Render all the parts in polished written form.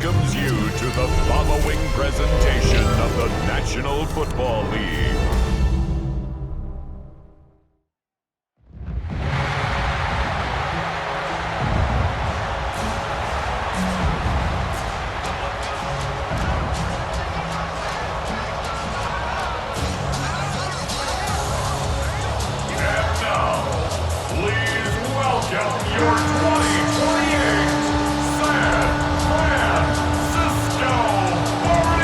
welcomes you to the following presentation of the National Football League. And now, please welcome your 2028 San Francisco 49ers.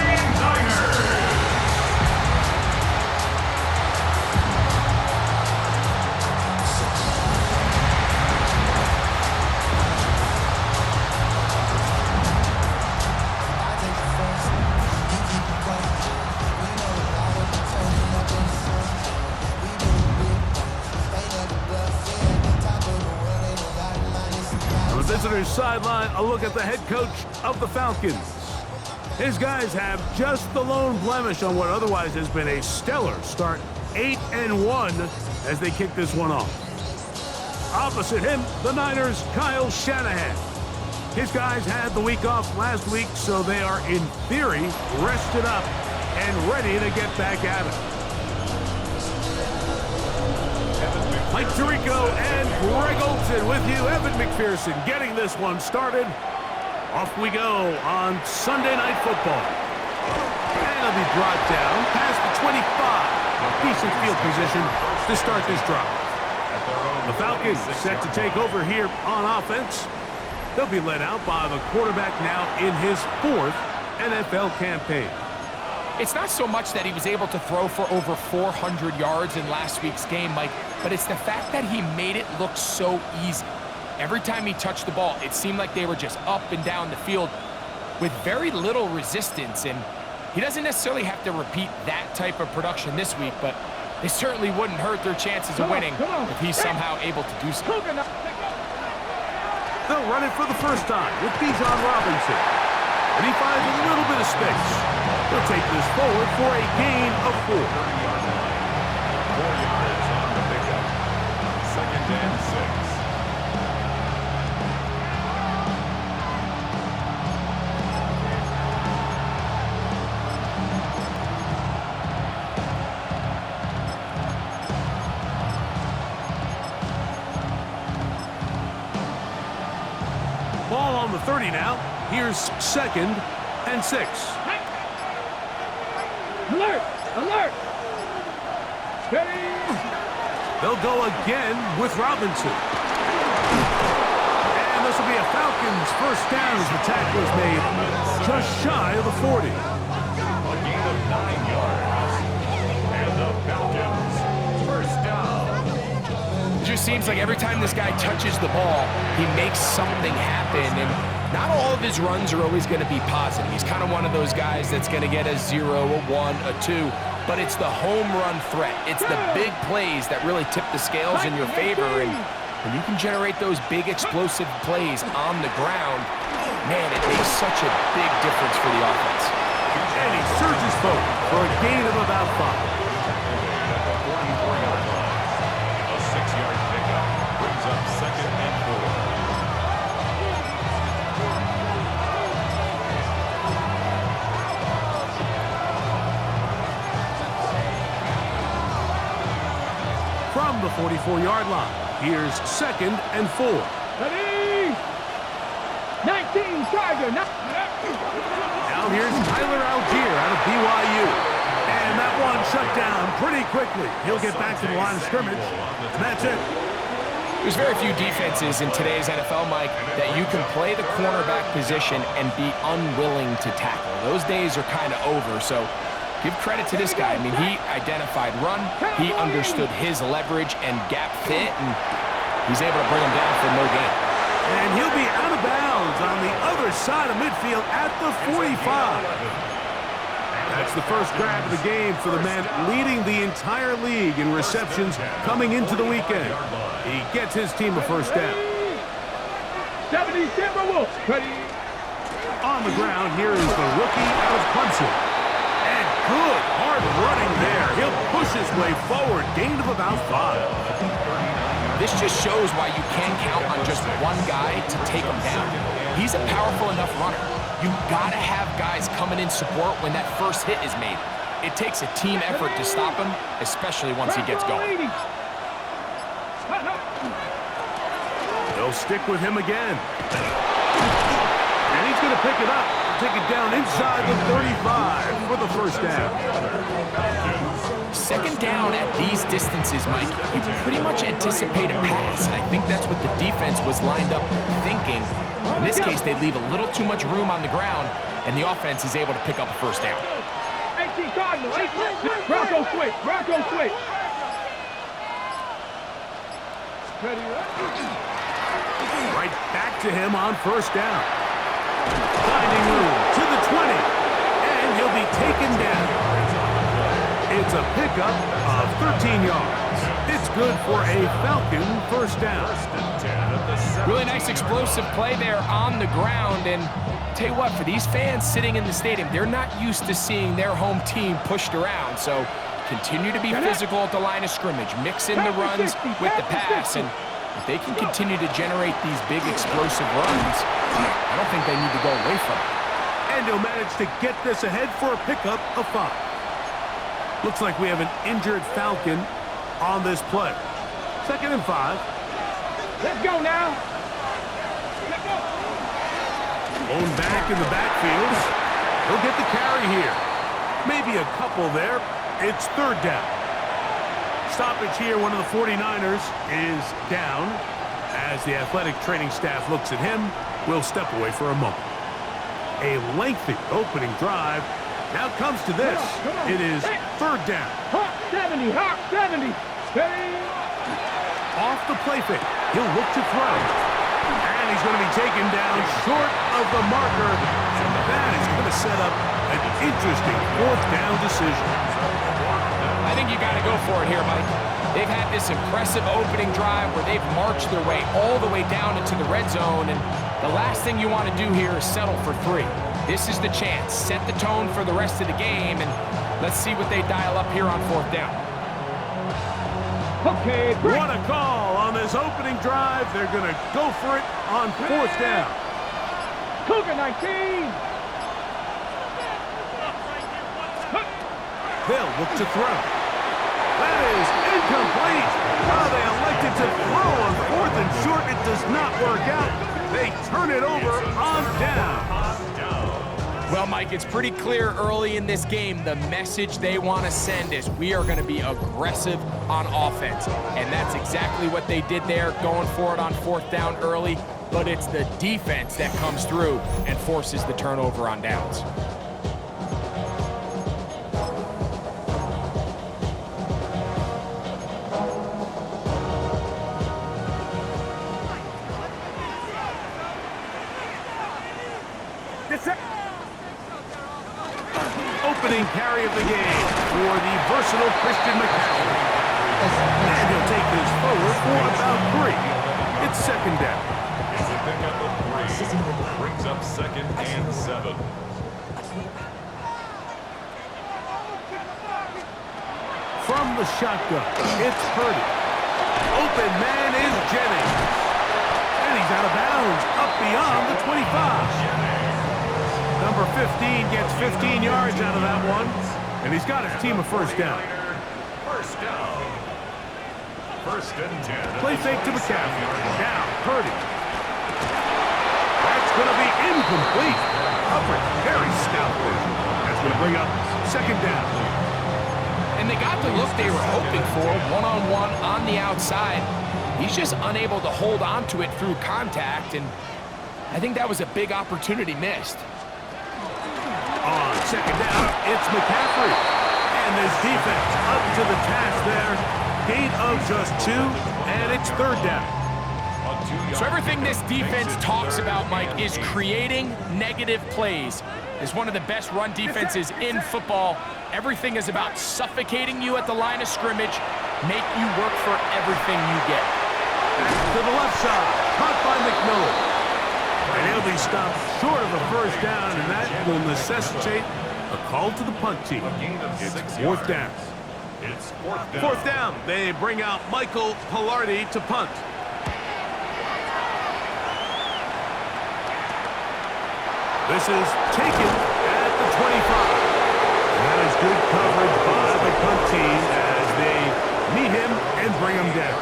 On the visitors' sideline, a look at the head coach of the Falcons. His guys have just the lone blemish on what otherwise has been a stellar start, 8-1, as they kick this one off. Opposite him, the Niners' Kyle Shanahan. His guys had the week off last week, so they are, in theory, rested up and ready to get back at it. Mike Tirico and Greg Olson with you. Evan McPherson getting this one started. Off we go on Sunday Night Football. And it'll be brought down past the 25. Decent field position to start this drive. The Falcons set to take over here on offense. They'll be led out by the quarterback now in his 4th NFL campaign. It's not so much that he was able to throw for over 400 yards in last week's game, Mike, but it's the fact that he made it look so easy. Every time he touched the ball, it seemed like they were just up and down the field with very little resistance, and he doesn't necessarily have to repeat that type of production this week, but they certainly wouldn't hurt their chances of winning if he's somehow able to do so. They'll run it for the first time with Bijan Robinson. And he finds a little bit of space. They'll take this forward for a gain of 4. 4 yards on the pickup. 2nd and 6. Ball on the 30 now. Here's 2nd and 6. Alert! Alert! Steady! They'll go again with Robinson. And this will be a Falcons first down as the tackle is made just shy of the 40. A gain of 9 yards. And the Falcons first down. It just seems like every time this guy touches the ball, he makes something happen, and not all of his runs are always going to be positive. He's kind of one of those guys that's going to get a 0, a 1, a 2, but it's the home run threat. It's the big plays that really tip the scales in your favor, and when you can generate those big explosive plays on the ground, man, it makes such a big difference for the offense. And he surges forward for a gain of about 5. At the 44-yard line. A 6-yard pickup brings up 2nd and 4. From the 44-yard line, here's 2nd and 4. Ready! 19 Charger! Now here's Tyler Algier out of BYU. And that one shut down pretty quickly. He'll get back to the line of scrimmage. And that's it. There's very few defenses in today's NFL, Mike, that you can play the cornerback position and be unwilling to tackle. Those days are kind of over, so give credit to this guy. I mean, he identified run, he understood his leverage and gap fit, and he's able to bring him down for no gain. And he'll be out of bounds on the other side of midfield at the 45. That's the first grab of the game for the man leading the entire league in receptions coming into the weekend. He gets his team a first down. 70 Timberwolves! Ready! On the ground, here is the rookie out of Clemson. And good hard running there. He'll push his way forward, gain of about 5. This just shows why you can't count on just one guy to take him down. He's a powerful enough runner. You gotta have guys coming in support when that first hit is made. It takes a team effort to stop him, especially once he gets going. They'll stick with him again. And he's going to pick it up and take it down inside the 35 for the first down. Second down at these distances, Mike, you pretty much anticipate a pass, and I think that's what the defense was lined up thinking. In this case, they leave a little too much room on the ground, and the offense is able to pick up a first down. 18 Cardinals, 18. Bronco switch, Bronco switch. Right back to him on first down. Finding room to the 20, and he'll be taken down. It's a pickup of 13 yards. It's good for a Falcon first down. Really nice explosive play there on the ground, and tell you what, for these fans sitting in the stadium, they're not used to seeing their home team pushed around, so continue to be physical at the line of scrimmage, mix in the runs with the pass, and if they can continue to generate these big explosive runs, I don't think they need to go away from it. And he'll manage to get this ahead for a pickup of 5. Looks like we have an injured Falcon on this play. 2nd and 5. Let's go now. Blown back in the backfield. He'll get the carry here. Maybe a couple there. It's 3rd down. Stoppage here. One of the 49ers is down. As the athletic training staff looks at him, we'll step away for a moment. A lengthy opening drive. Now comes to this. It is 3rd down. Hawk 70, Hawk 70. Steady. Off the play fake. He'll look to throw. And he's going to be taken down short of the marker. And that is going to set up an interesting 4th down decision. I think you got to go for it here, Mike. They've had this impressive opening drive where they've marched their way all the way down into the red zone, and the last thing you want to do here is settle for 3. This is the chance. Set the tone for the rest of the game, and let's see what they dial up here on 4th down. Okay, break. What a call on this opening drive. They're going to go for it on 4th down. Cougar 19. They'll look to throw. That is incomplete. Oh, they elected to throw on 4th and short. It does not work out. They turn it over on down. Well, Mike, it's pretty clear early in this game the message they want to send is we are going to be aggressive on offense. And that's exactly what they did there, going for it on 4th down early. But it's the defense that comes through and forces the turnover on downs. Opening carry of the game for the versatile Christian McCaffrey. And he'll take this forward for about 3. It's 2nd down. It's a pickup of 3. Brings up 2nd and 7. From the shotgun, it's Purdy. Open man is Jennings. And he's out of bounds, up beyond the 25. Number 15 gets 15 yards out of that one, and he's got his team a first down. First down. 1st and 10. Play fake to McCaffrey. Now, Purdy. That's going to be incomplete. Coverage very stout vision. That's going to bring up 2nd down. And they got the look they were hoping for, one-on-one on the outside. He's just unable to hold on to it through contact, and I think that was a big opportunity missed. On 2nd down, it's McCaffrey. And this defense up to the task there. Gain of just 2, and it's 3rd down. So everything this defense talks about, Mike, is creating negative plays. It's one of the best run defenses in football. Everything is about suffocating you at the line of scrimmage, make you work for everything you get. To the left side, caught by McMillan. And he'll be stopped short of the first down, and that will necessitate a call to the punt team. It's 4th down. It's 4th down. 4th down. They bring out Michael Pilardi to punt. This is taken at the 25. And that is good coverage by the punt team as they meet him and bring him down.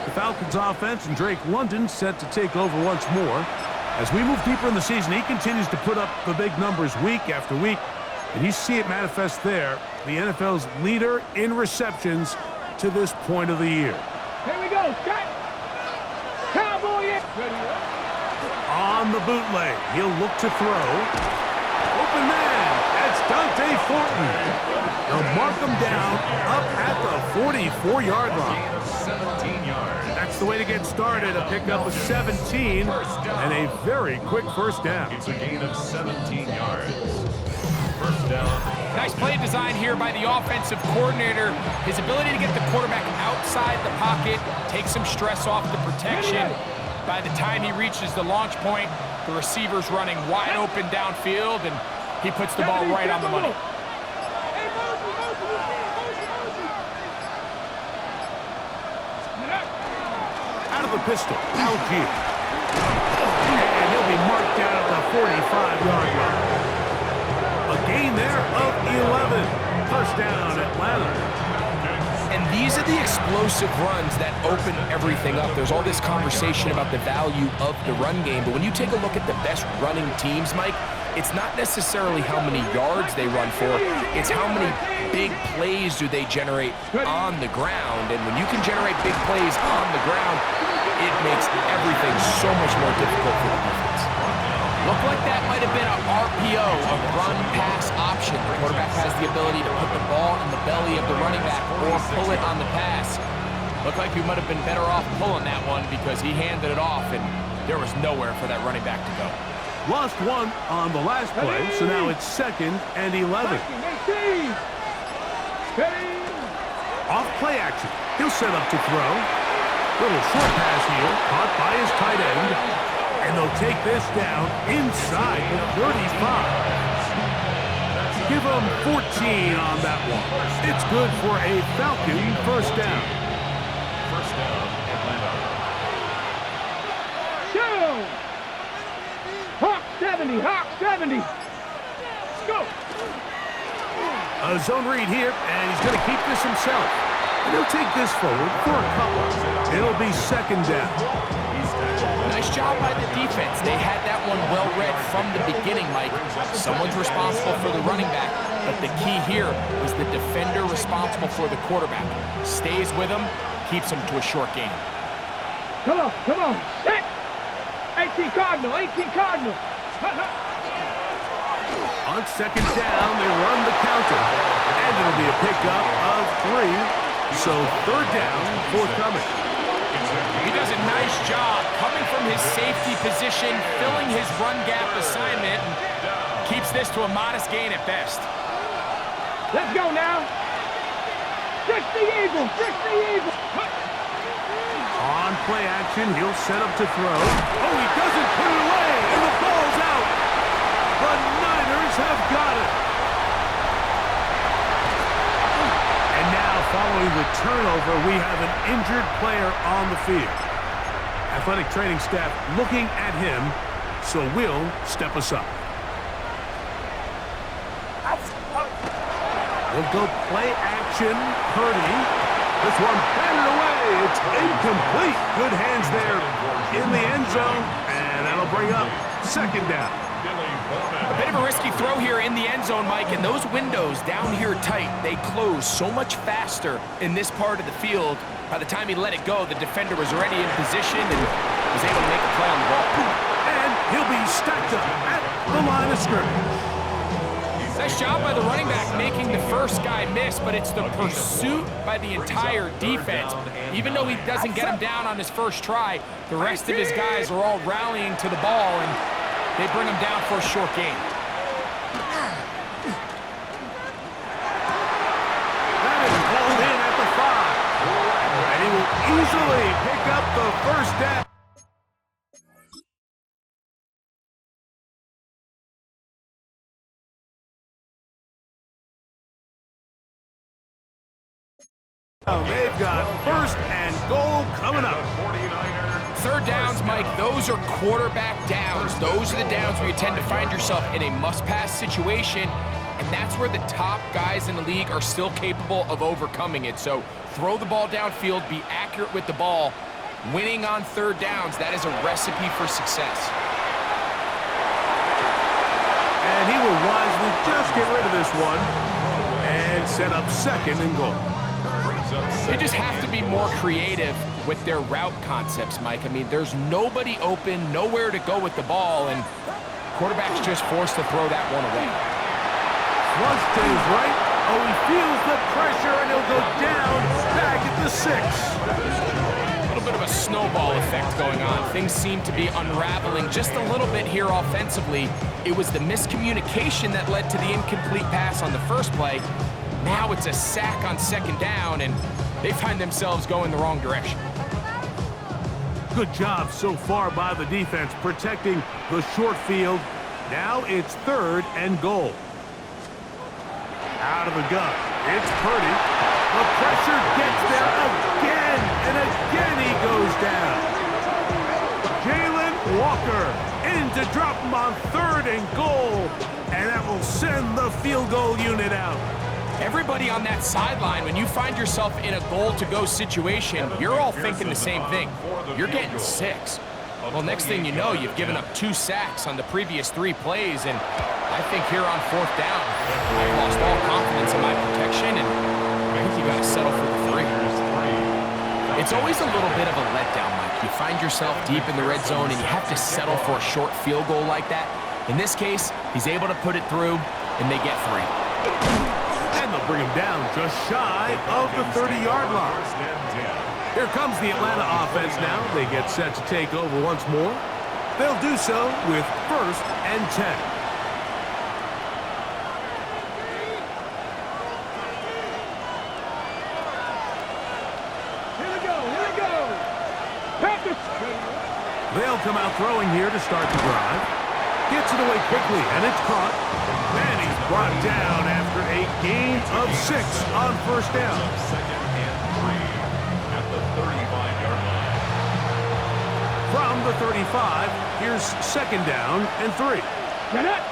The Falcons offense and Drake London set to take over once more. As we move deeper in the season, he continues to put up the big numbers week after week. And you see it manifest there, the NFL's leader in receptions to this point of the year. Here we go. Cut. Cowboy. On the bootleg, he'll look to throw. Open man, that's Dante Fortin. They'll mark him down up at the 44-yard line. 17 yards. That's the way to get started, a pickup of 17 and a very quick first down. It's a gain of 17 yards. First down. Nice play design here by the offensive coordinator. His ability to get the quarterback outside the pocket, take some stress off the protection. By the time he reaches the launch point, the receiver's running wide open downfield, and he puts the ball right on the money. Out of the pistol, Algier. And he'll be marked down at the 45-yard line. A gain there of 11. First down, Atlanta. And these are the explosive runs that open everything up. There's all this conversation about the value of the run game, but when you take a look at the best running teams, Mike, it's not necessarily how many yards they run for, it's how many big plays do they generate on the ground. And when you can generate big plays on the ground, it makes everything so much more difficult for the defense. Looked like that might have been a RPO, a run-pass option. The quarterback has the ability to put the ball in the belly of the running back or pull it on the pass. Looked like we might have been better off pulling that one because he handed it off, and there was nowhere for that running back to go. Lost one on the last play, so now it's 2nd and 11. Off play action. He'll set up to throw. Little short pass here, caught by his tight end. And they'll take this down inside the 35. Give them 14 on that one. It's good for a Falcon first down. First down, Atlanta. Show! Hawk 70, Hawk 70. Let's go. A zone read here, and he's going to keep this himself. And he'll take this forward for a couple. It'll be 2nd down. Nice job by the defense. They had that one well read from the beginning, Mike. Someone's responsible for the running back, but the key here is the defender responsible for the quarterback. Stays with him, keeps him to a short game. Come on. Set. 18 Cardinal. On 2nd down, they run the counter. And it'll be a pickup of 3. So 3rd down, forthcoming. He does a nice job coming from his safety position, filling his run gap assignment, and keeps this to a modest gain at best. Let's go now. 60 Eagle. On play action, he'll set up to throw. Oh, he doesn't put it away, and the ball's out. The Niners have got it. And now, following the turnover, we have an injured player on the field. Athletic training staff looking at him, so we'll step aside. We'll go play action. Purdy. This one batted away. It's incomplete. Good hands there in the end zone, and that'll bring up 2nd down. A bit of a risky throw here in the end zone, Mike, and those windows down here tight, they close so much faster in this part of the field. By the time he let it go, the defender was already in position and was able to make a play on the ball. And he'll be stacked up at the line of scrimmage. Nice job by the running back making the first guy miss, but it's the pursuit by the entire defense. Even though he doesn't get him down on his first try, the rest of his guys are all rallying to the ball, and they bring him down for a short gain. That is called in at the 5. And he will easily pick up the first down. They've got 1st and goal coming up. 49ers Third downs, Mike, those are quarterback downs. Those are the downs where you tend to find yourself in a must-pass situation, and that's where the top guys in the league are still capable of overcoming it. So throw the ball downfield, be accurate with the ball. Winning on third downs, that is a recipe for success. And he will wisely just get rid of this one and set up second and goal. They just have to be more creative with their route concepts, Mike. I mean, there's nobody open, nowhere to go with the ball, and quarterback's just forced to throw that one away. Flush to his right. Oh, he feels the pressure, and he'll go down back at the 6. A little bit of a snowball effect going on. Things seem to be unraveling just a little bit here offensively. It was the miscommunication that led to the incomplete pass on the first play. Now it's a sack on second down, and they find themselves going the wrong direction. Good job so far by the defense protecting the short field. Now it's third and goal. Out of the gun. It's Purdy. The pressure gets there again, and again he goes down. Jalen Walker in to drop him on third and goal, and that will send the field goal unit out. Everybody on that sideline, when you find yourself in a goal-to-go situation, you're all thinking the same thing. You're getting 6. Well, next thing you know, you've given up 2 sacks on the previous 3 plays, and I think here on fourth down, I've lost all confidence in my protection, and I think you got to settle for the 3. It's always a little bit of a letdown, Mike. You find yourself deep in the red zone, and you have to settle for a short field goal like that. In this case, he's able to put it through, and they get 3. And they'll bring him down just shy of the 30-yard line. Here comes the Atlanta offense now. They get set to take over once more. They'll do so with 1st and 10. Here we go, here we go. Packers. They'll come out throwing here to start the drive. Gets it away quickly, and it's caught. And he's brought down after a gain of 6 on first down. Second and 3 at the 35-yard line. From the 35, here's second down and 3. Get it.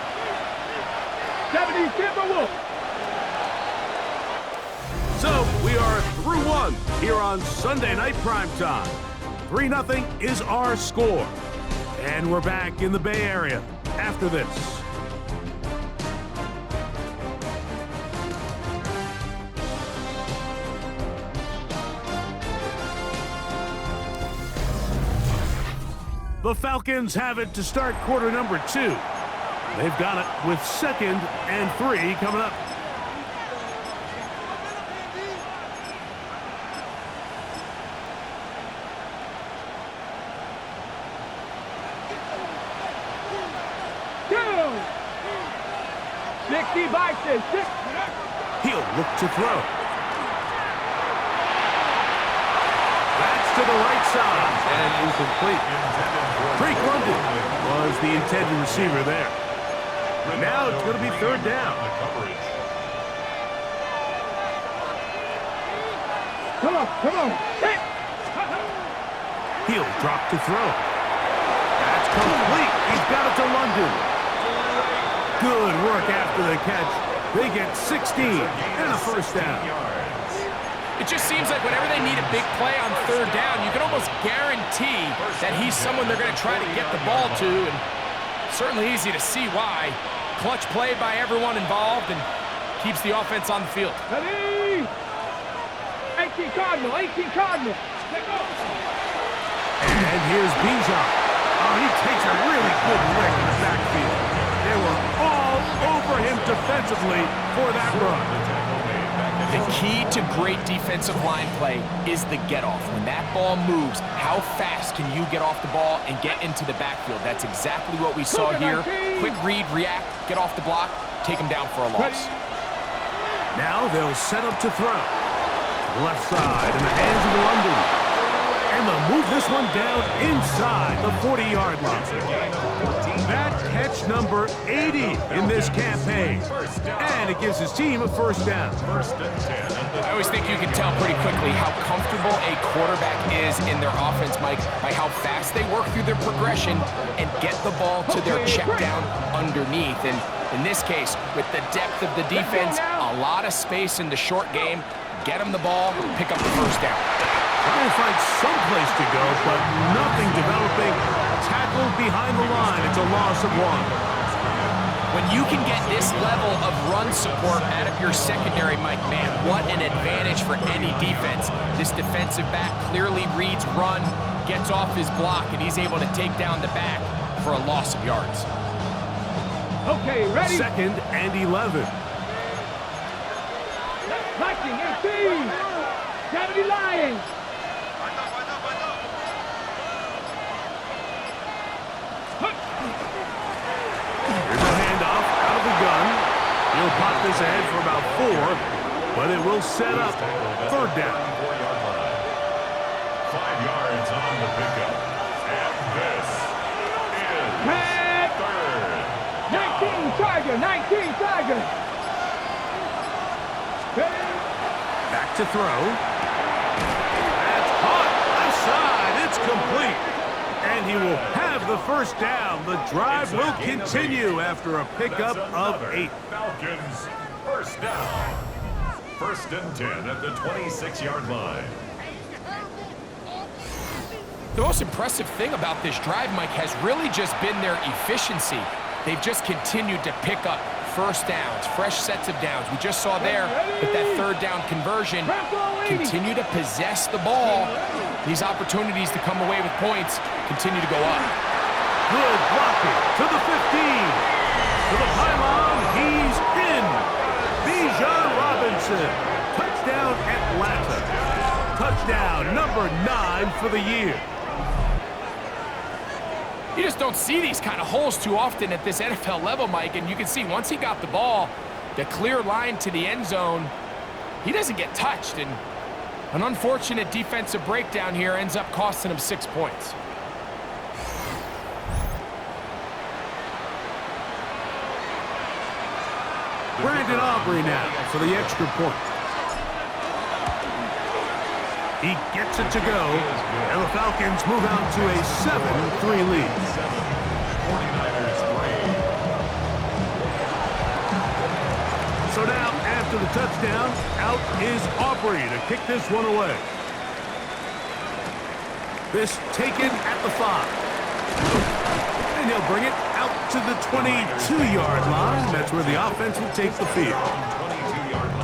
70 Timberwolves. So we are through 1 here on Sunday Night Primetime. 3-0 is our score. And we're back in the Bay Area after this. The Falcons have it to start quarter number 2. They've got it with second and 3 coming up. Two. 60 Bison. 6. He'll look to throw. That's to the right side and incomplete. Drake London was the intended receiver there. Now it's going to be third down. Come on, come on. Hit. He'll drop to throw. That's complete. He's got it to London. Good work after the catch. They get 16 and a first down. It just seems like whenever they need a big play on third down, you can almost guarantee that he's someone they're going to try to get the ball to, and certainly easy to see why. Clutch play by everyone involved and keeps the offense on the field. Ready. 18 Cardinal, 18 Cardinal. And here's Bijan. Oh, he takes a really good lick in the backfield. They were all over him defensively for that run. The key to great defensive line play is the get-off. When that ball moves, how fast can you get off the ball and get into the backfield? That's exactly what we saw here. Quick read, react, get off the block, take him down for a loss. Now they'll set up to throw. To the left side in the hands of London. And they'll move this one down inside the 40-yard line. That catch catch number 80 in this campaign. And it gives his team a first down. First and 10. I always think you can tell pretty quickly how comfortable a quarterback is in their offense, Mike, by how fast they work through their progression and get the ball to their check down underneath. And in this case, with the depth of the defense, a lot of space in the short game, get them the ball, pick up the first down. Trying to find some place to go, but nothing developing. Tackled behind the line. It's a loss of 1. When you can get this level of run support out of your secondary, Mike, man, what an advantage for any defense. This defensive back clearly reads run, gets off his block, and he's able to take down the back for a loss of yards. Okay, ready? Second and 11. Liking 18. 70 Lions. Here's a handoff out of the gun. He'll pop this ahead for about 4, but it will set up third down. 4-yard line. 5 yards on the pickup. And this is Red. third. 19 Tiger. 19 Tiger. Back to throw. That's caught. Left side. It's complete. And he will have the first down. The drive will continue after a pickup of 8. Falcons first down. First and 10 at the 26-yard line. The most impressive thing about this drive, Mike, has really just been their efficiency. They've just continued to pick up first downs, fresh sets of downs. We just saw there with that third down conversion, continue to possess the ball. These opportunities to come away with points continue to go up. Good blocking to the 15. To the pylon. He's in. Bijan Robinson. Touchdown Atlanta. Touchdown number 9 for the year. You just don't see these kind of holes too often at this NFL level, Mike, and you can see once he got the ball, the clear line to the end zone, he doesn't get touched, and an unfortunate defensive breakdown here ends up costing him 6 points. Brandon Aubrey now for the extra point. He gets it to go, and the Falcons move out to a 7-3 lead. 49ers 3. So now, after the touchdown, out is Aubrey to kick this one away. This taken at the 5. And he'll bring it out to the 22-yard line. That's where the offense will take the field.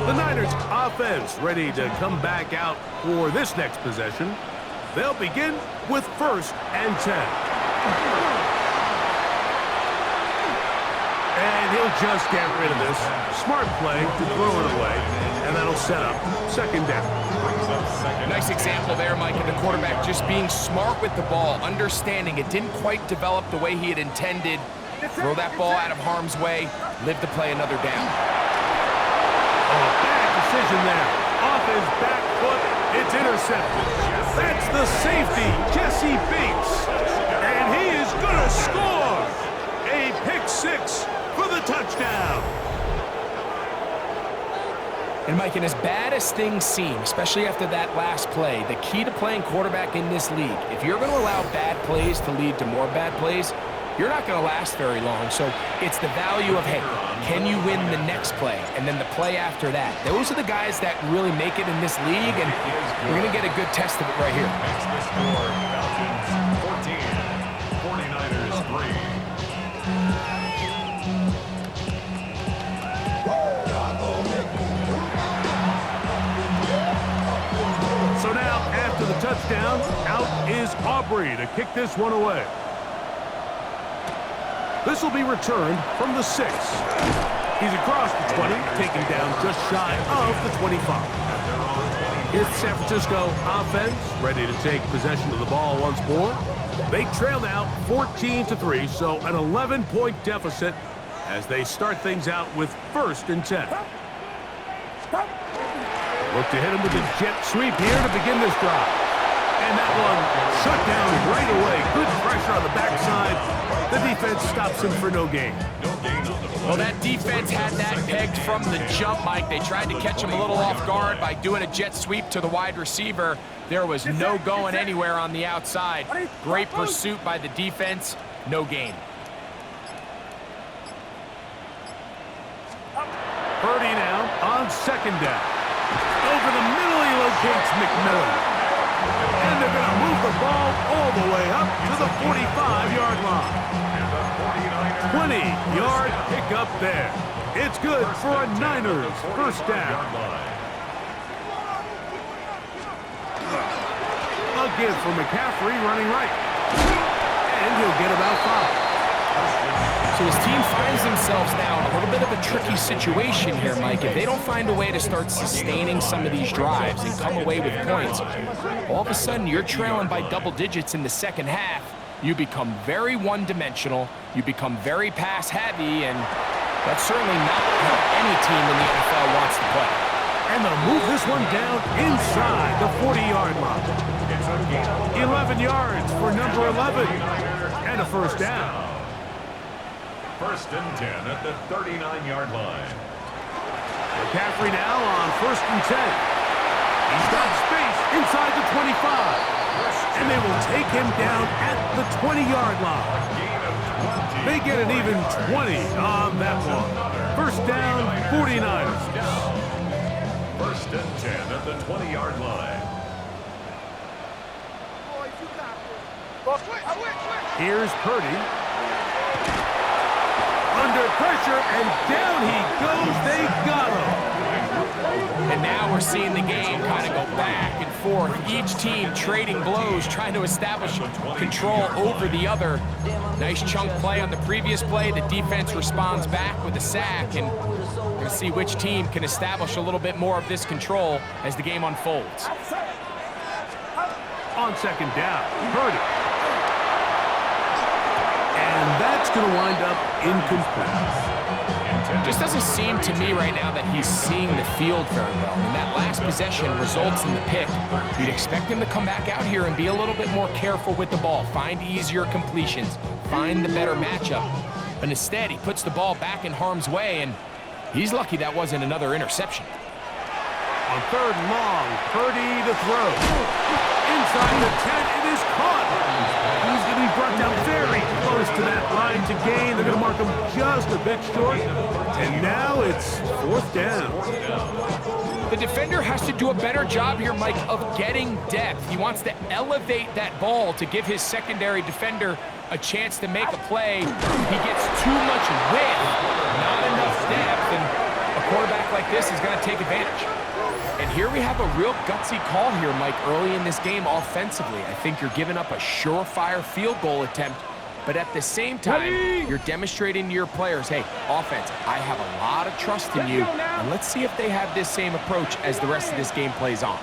The Niners offense ready to come back out for this next possession. They'll begin with first and 10. And he'll just get rid of this. Smart play to throw it away, and that'll set up second down. Nice example there, Mike, of the quarterback just being smart with the ball, understanding it didn't quite develop the way he had intended. Throw that ball out of harm's way, live to play another down. Oh, bad decision there. Off his back foot, it's intercepted. That's the safety, Jesse Bates. And he is going to score. A pick-6 for the touchdown. And, Mike, and as bad as things seem, especially after that last play, the key to playing quarterback in this league, if you're going to allow bad plays to lead to more bad plays, you're not going to last very long. So it's the value of, hey, can you win the next play? And then the play after that. Those are the guys that really make it in this league, and we're going to get a good test of it right here. Makes the score Falcons 14, 49ers 3. So now, after the touchdown, out is Aubrey to kick this one away. This will be returned from the 6. He's across the 20, taken down just shy of the 25. Here's the San Francisco offense, ready to take possession of the ball once more. They trail now 14-3, so an 11-point deficit as they start things out with first and 10. Look to hit him with a jet sweep here to begin this drive. And that one shut down right away. Good pressure on the backside. The defense stops him for no gain. Well, that defense had that pegged from the jump, Mike. They tried to catch him a little off guard by doing a jet sweep to the wide receiver. There was no going anywhere on the outside. Great pursuit by the defense. No gain. Purdy now on second down. Over the middle, he locates McMillan. And they're going to move the ball all the way up to the 45-yard line. 20-yard pickup there. It's good for a Niners first down. A give for McCaffrey running right. And he'll get about 5. So his team finds themselves now in a little bit of a tricky situation here, Mike. If they don't find a way to start sustaining some of these drives and come away with points, all of a sudden you're trailing by double digits in the second half. You become very one-dimensional, you become very pass-heavy, and that's certainly not how any team in the NFL wants to play. And they'll move this one down inside the 40-yard line. 11 yards for number 11. And a first down. First and 10 at the 39-yard line. McCaffrey now on first and 10. He's got space inside the 25. And they will take him down at the 20-yard line. They get an even 20 on that one. First down, 49ers. First and 10 at the 20-yard line. Here's Purdy. Under pressure, and down he goes. They got him. And now we're seeing the game kind of go back and forth. Each team trading blows, trying to establish control over the other. Nice chunk play on the previous play. The defense responds back with a sack, and we're going to see which team can establish a little bit more of this control as the game unfolds. On second down, Purdy. And that's going to wind up incomplete. Just doesn't seem to me right now that he's seeing the field very well. And that last possession results in the pick. You'd expect him to come back out here and be a little bit more careful with the ball, find easier completions, find the better matchup. But instead, he puts the ball back in harm's way, and he's lucky that wasn't another interception. On third and long, Purdy to throw. Inside the 10, it is caught. He's going to be brought down very close to that line to gain. They're going to mark him just a bit short. And now it's fourth down. The defender has to do a better job here, Mike, of getting depth. He wants to elevate that ball to give his secondary defender a chance to make a play. He gets too much width, not enough depth, and a quarterback like this is going to take advantage. And here we have a real gutsy call here, Mike, early in this game offensively. I think you're giving up a surefire field goal attempt, but at the same time, you're demonstrating to your players, hey, offense, I have a lot of trust in you, and let's see if they have this same approach as the rest of this game plays on.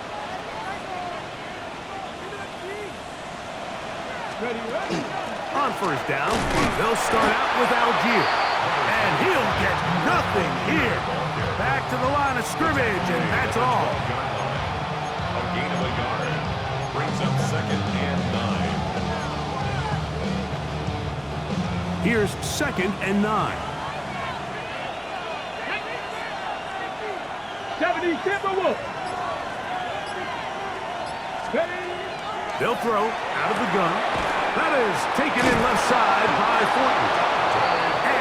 On first down, they'll start out with Algier. And he'll get nothing here. Back to the line of scrimmage, and that's all. A gain of a yard. Brings up second and 9. Here's second and 9. 70 Timberwolves. They'll throw out of the gun. That is taken in left side by Thornton.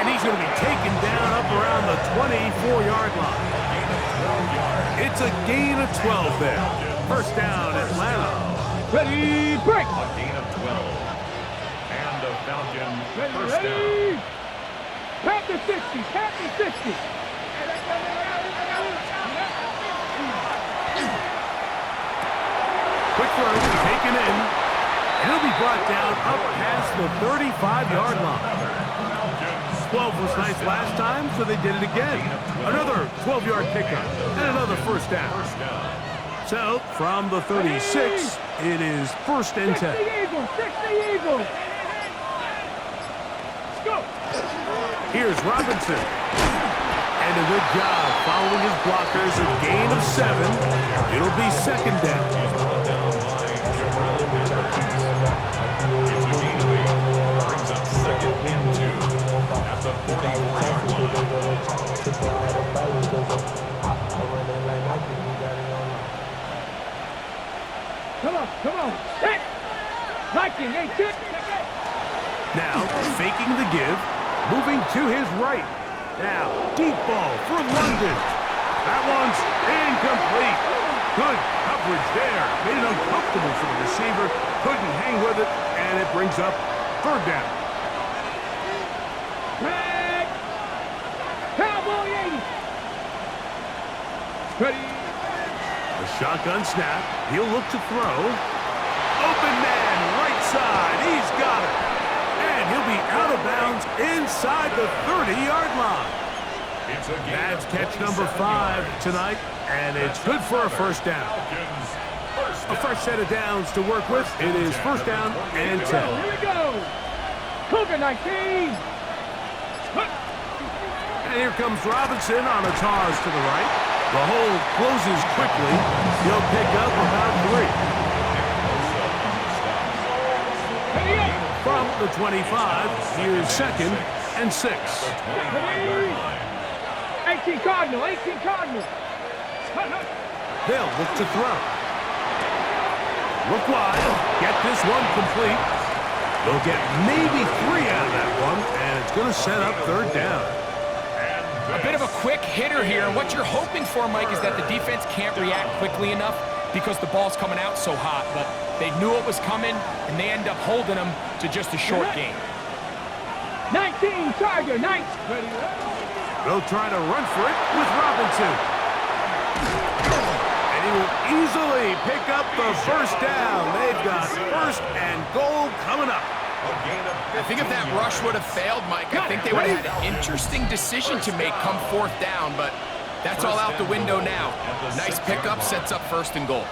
And he's going to be taken down up around the 24-yard line. It's a gain of 12 there. First down, Atlanta. Ready, break. A gain of 12. And the Falcons first Ready. down. Tap the 60, tap the 60. Quick throw, taken in. And he'll be brought down up past the 35-yard line. 12 was nice last time, so they did it again. Another 12-yard pickup and another first down. So, from the 36, it is first and 10. 60 Eagles, 60 Eagles. Let's go. Here's Robinson. And a good job following his blockers, a gain of 7. It'll be second down. Come on. Set. Liking, 8-6. Now, faking the give, moving to his right. Now, deep ball for London. That one's incomplete. Good coverage there. Made it uncomfortable for the receiver. Couldn't hang with it, and it brings up third down. Back. Cowboy 80. Ready. A shotgun snap. He'll look to throw. Open man, right side. He's got it. And he'll be out of bounds inside the 30-yard line. That's catch number 5 tonight, and it's good for a first down. A fresh set of downs to work with. It is first down and 10. Here we go. Cougar 19. And here comes Robinson on a toss to the right. The hole closes quickly. He'll pick up about 3. From the 25, here's second and 6. 18 Cardinal, 18 Cardinal. They'll look to throw. Look wide. Get this one complete. They'll get maybe 3 out of that one, and it's going to set up third down. A bit of a quick hitter here. What you're hoping for, Mike, is that the defense can't react quickly enough because the ball's coming out so hot. But they knew it was coming, and they end up holding them to just a short game. 19 Tiger, 19. They'll try to run for it with Robinson. And he will easily pick up the first down. They've got first and goal coming up. I think if that rush would have failed, Mike, I think they would have had an interesting decision to make come fourth down, but that's all out the window now. Nice pickup, sets up first and goal.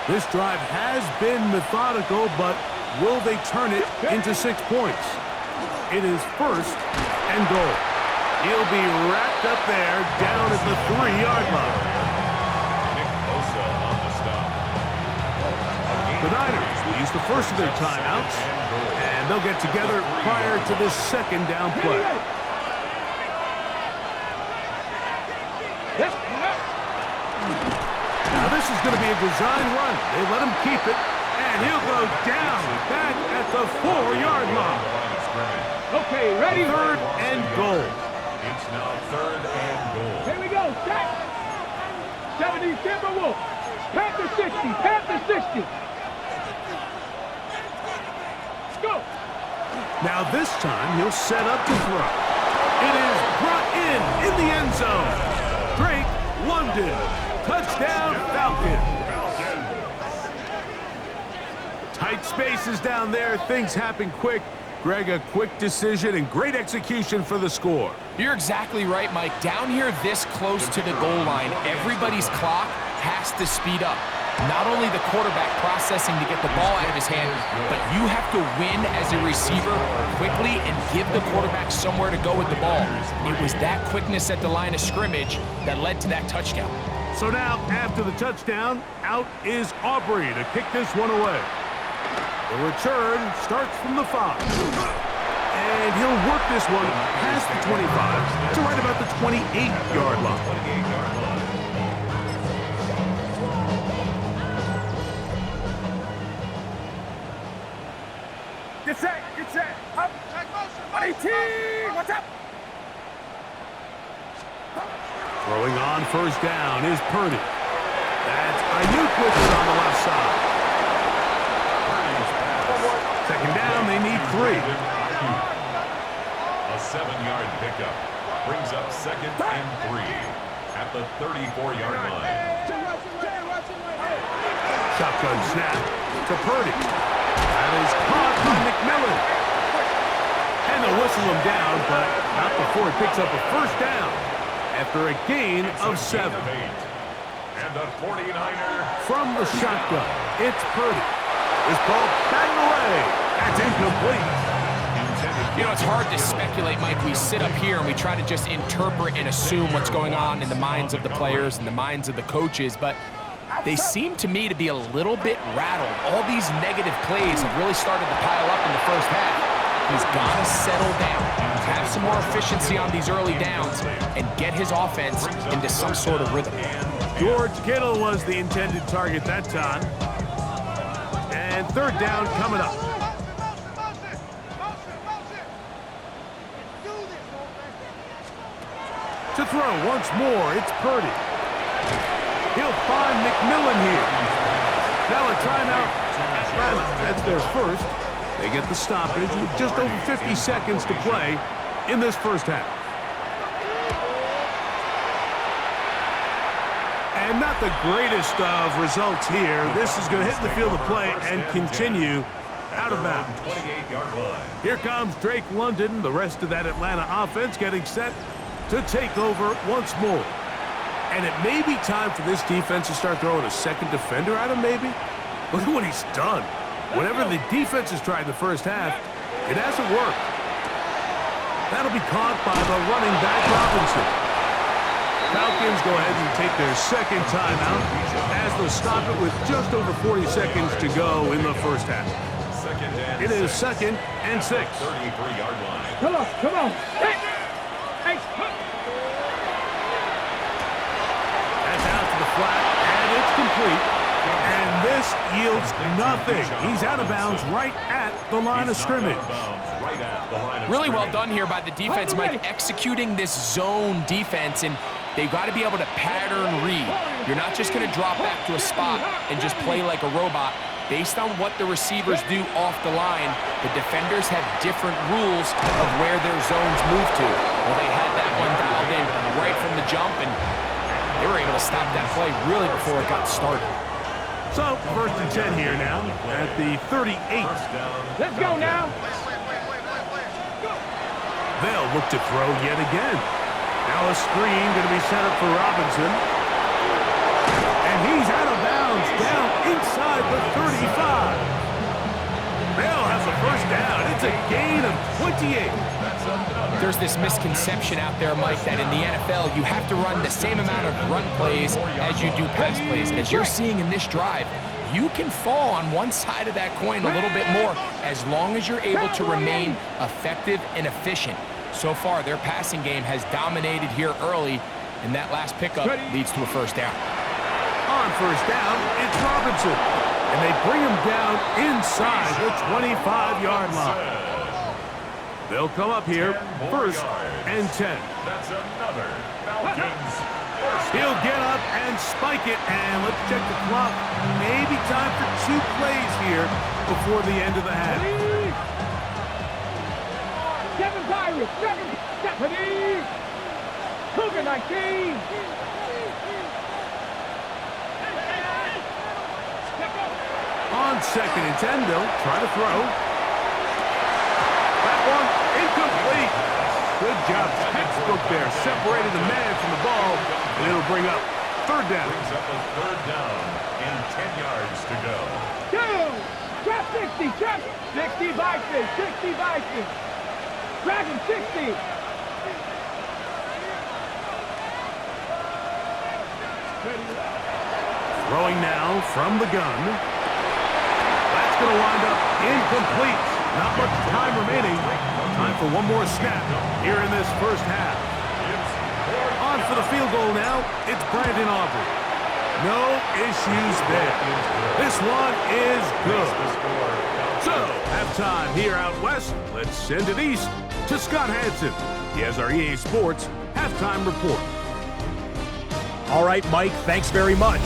This drive has been methodical, but will they turn it into 6 points? It is first and goal. He'll be wrapped up there down at the 3-yard line. The Niners will use the first of their timeouts, and they'll get together prior to this second down play. Now this is going to be a design run. They let him keep it, and he'll go down back at the 4-yard line. Okay, ready? Third and goal. It's now third and goal. Here we go, set. 70 Timberwolves. Panther 60, Panther 60. Go. Now this time he'll set up to throw. It is brought in the end zone. Drake London. Touchdown Falcons. Tight spaces down there. Things happen quick. Greg, a quick decision and great execution for the score. You're exactly right, Mike. Down here this close to the goal line, everybody's clock has to speed up. Not only the quarterback processing to get the ball out of his hand, but you have to win as a receiver quickly and give the quarterback somewhere to go with the ball. It was that quickness at the line of scrimmage that led to that touchdown. So now, after the touchdown, out is Aubrey to kick this one away. The return starts from the 5. And he'll work this one past the 25 to right about the 28-yard line. Get set, up. 18, what's up? Throwing on first down is Purdy. That's Ayuk with it on the left side. Second down, they need 3. A 7-yard pickup brings up second and 3 at the 34-yard line. Shotgun snap to Purdy. That is caught by McMillan. And they'll whistle him down, but not before he picks up a first down after a gain of 7. And the 49er From the shotgun, it's Purdy. This ball batted away. That's incomplete. You know, it's hard to speculate, Mike. We sit up here and we try to just interpret and assume what's going on in the minds of the players and the minds of the coaches, but they seem to me to be a little bit rattled. All these negative plays have really started to pile up in the first half. He's got to settle down, have some more efficiency on these early downs, and get his offense into some sort of rhythm. George Kittle was the intended target that time. And third down coming up. To throw once more, it's Purdy. He'll find McMillan here. Now a timeout. Atlanta, that's their first. They get the stoppage with just over 50 seconds to play in this first half. And not the greatest of results here. This is going to hit the field of play and continue out of bounds. Here comes Drake London, the rest of that Atlanta offense getting set to take over once more. And it may be time for this defense to start throwing a second defender at him, maybe. Look at what he's done. Whatever the defense has tried in the first half, it hasn't worked. That'll be caught by the running back Robinson. Falcons go ahead and take their second timeout as they'll stop it with just over 40 seconds to go in the first half. It is 2nd and 6. 33-yard line. Come on, come on. Hey. That's out to the flat, and it's complete. And this yields nothing. He's out of bounds right at the line of scrimmage. Really well done here by the defense, Mike, executing this zone defense, and they've got to be able to pattern read. You're not just going to drop back to a spot and just play like a robot. Based on what the receivers do off the line, the defenders have different rules of where their zones move to. Well, they had that one dialed in right from the jump, and they were able to stop that play really before it got started. So, 1st and 10 here now at the 38. Let's go now. They'll look to throw yet again. Now a screen going to be set up for Robinson. And he's out of bounds down inside the 35. They'll have the first down. It's a gain of 28. There's this misconception out there, Mike, that in the NFL you have to run the same amount of run plays as you do pass plays. And as you're seeing in this drive, you can fall on one side of that coin a little bit more as long as you're able to remain effective and efficient. So far, their passing game has dominated here early, and that last pickup leads to a first down. On first down, it's Robinson. And they bring him down inside the 25-yard line. They'll come up here, 1st and 10. That's another Falcons. He'll get up and spike it, and let's check the clock. Maybe time for 2 plays here before the end of the half. Seven Pirates, 7 Japanese. Cougar 19. On 2nd and 10, they'll try to throw. That one incomplete. Good job, textbook there. Separated the man from the ball, and it'll bring up 3rd down. Brings up a 3rd down and 10 yards to go. Trap 60, trap 60 Bison, 60 Bison. Dragon 60. Throwing now from the gun. That's going to wind up incomplete. Not much time remaining. Time for one more snap here in this first half. On for the field goal now, it's Brandon Aubrey. No issues there. This one is good. So, halftime here out west. Let's send it east to Scott Hansen. He has our EA Sports halftime report. All right, Mike, thanks very much.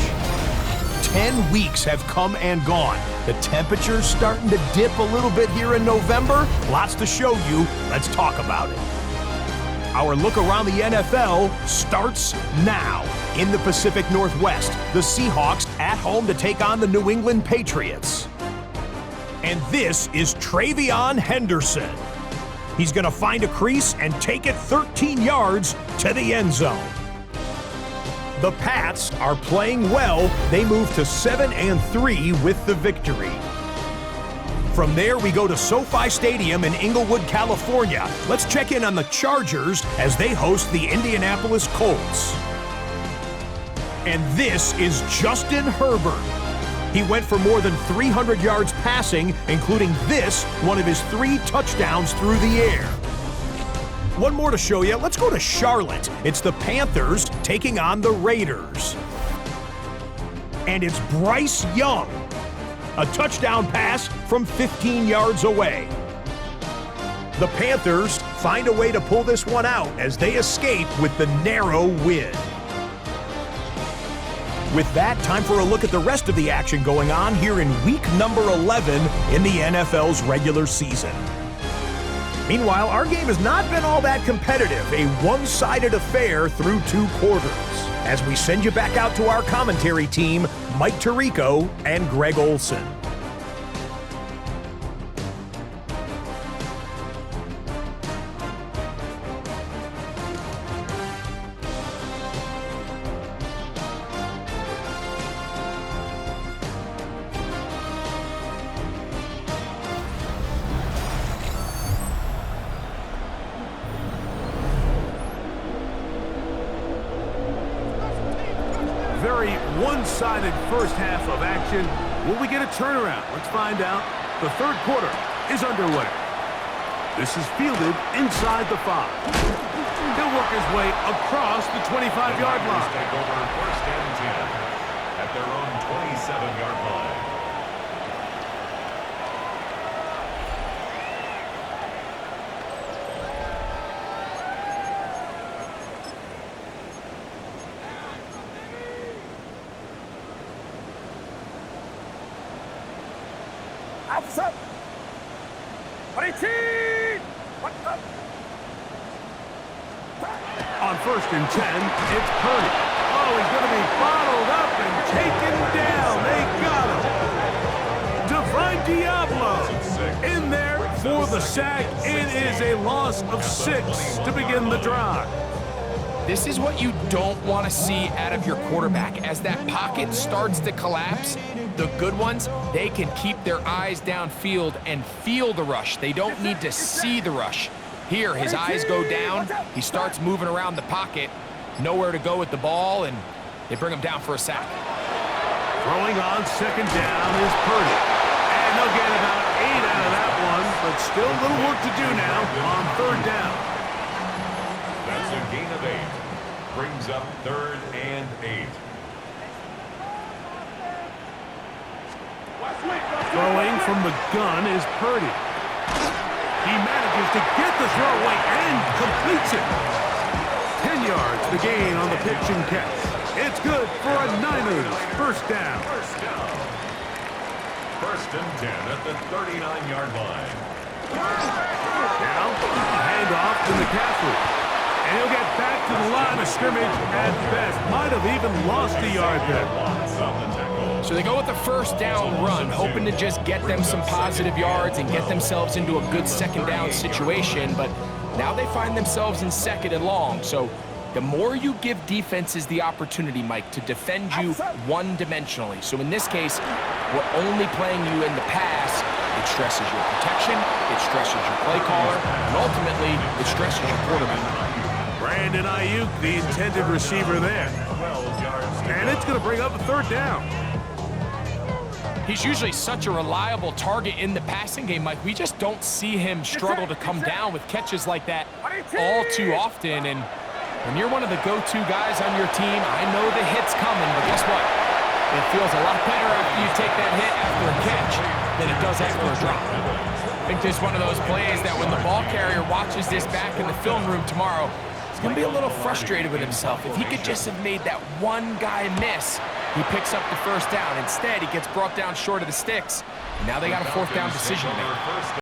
10 weeks have come and gone. The temperature's starting to dip a little bit here in November. Lots to show you. Let's talk about it. Our look around the NFL starts now. In the Pacific Northwest, the Seahawks at home to take on the New England Patriots. And this is Travion Henderson. He's going to find a crease and take it 13 yards to the end zone. The Pats are playing well. They move to 7-3 with the victory. From there, we go to SoFi Stadium in Inglewood, California. Let's check in on the Chargers as they host the Indianapolis Colts. And this is Justin Herbert. He went for more than 300 yards passing, including this, one of his 3 touchdowns through the air. One more to show you. Let's go to Charlotte. It's the Panthers taking on the Raiders. and it's Bryce Young. A touchdown pass from 15 yards away. The Panthers find a way to pull this one out as they escape with the narrow win. With that, time for a look at the rest of the action going on here in week number 11 in the NFL's regular season. Meanwhile, our game has not been all that competitive, a one-sided affair through 2 quarters. As we send you back out to our commentary team, Mike Tirico and Greg Olson. Very one-sided first half of action. Will we get a turnaround? Let's find out. The third quarter is underway. This is fielded inside the 5. He'll work his way across the 25-yard line. Take over first and 10 at their own 27-yard line. On first and 10, it's Purdy. Oh, he's going to be bottled up and taken down. They got him. Divine Diablo in there for the sack. It is a loss of 6 to begin the drive. This is what you don't want to see out of your quarterback. As that pocket starts to collapse, the good ones, they can keep their eyes downfield and feel the rush. They don't need to see the rush. Here, his eyes go down. He starts moving around the pocket. Nowhere to go with the ball, and they bring him down for a sack. Throwing on second down is Purdy. And they'll get about 8 out of that one, but still a little work to do now on third down. That's a gain of 8. Brings up third and 8. Throwing from the gun is Purdy. He manages to get the throw away and completes it. 10 yards the gain on the pitch and catch. It's good for a Niners first down. First and 10 at the 39-yard line. Now, a handoff to McCaffrey. And he'll get back to the line of scrimmage at best. Might have even lost a yard there. So they go with the first down run, hoping to just get them some positive yards and get themselves into a good second down situation, but now they find themselves in second and long. So the more you give defenses the opportunity, Mike, to defend you one-dimensionally. So in this case, we're only playing you in the pass. It stresses your protection, it stresses your play caller, and ultimately, it stresses your quarterback. Brandon Ayuk, the intended receiver there. And it's going to bring up a third down. He's usually such a reliable target in the passing game, Mike. We just don't see him struggle to come down with catches like that all too often. And when you're one of the go-to guys on your team, I know the hit's coming, but guess what? It feels a lot better after you take that hit after a catch than it does after a drop. I think this is one of those plays that when the ball carrier watches this back in the film room tomorrow, he's going to be a little frustrated with himself. If he could just have made that one guy miss, he picks up the first down. Instead, he gets brought down short of the sticks, and now they got a fourth down decision to make.